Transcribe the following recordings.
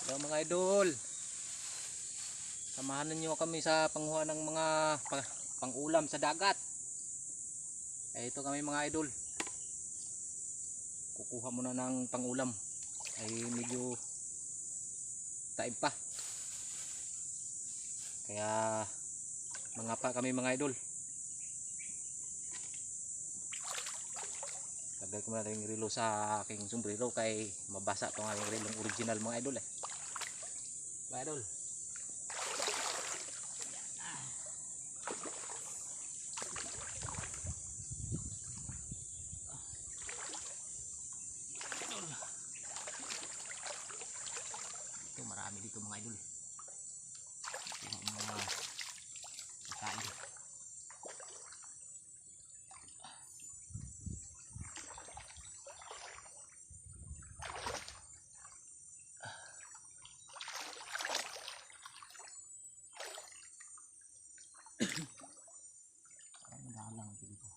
Hello mga idol, samahan ninyo kami sa panghuha ng mga pang-ulam sa dagat. Ito kami mga idol, kukuha muna ng pang-ulam. Ay medyo taib pa, kaya mga pa kami mga idol. Lagay ko na rin relo sa aking sombrero kay mabasa itong aking relong original mga idol mga idol. Ito marami dito mga idol. Ito mga pagkain. Ang dalang dito.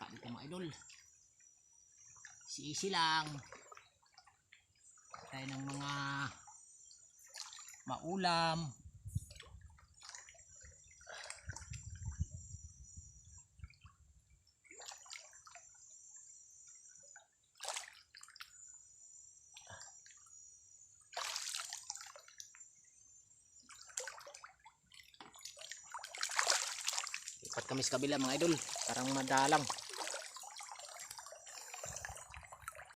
Dito mga idol, si lang tayo ng mga maulam. Lipat kami sa kabila mga idol, parang madalang.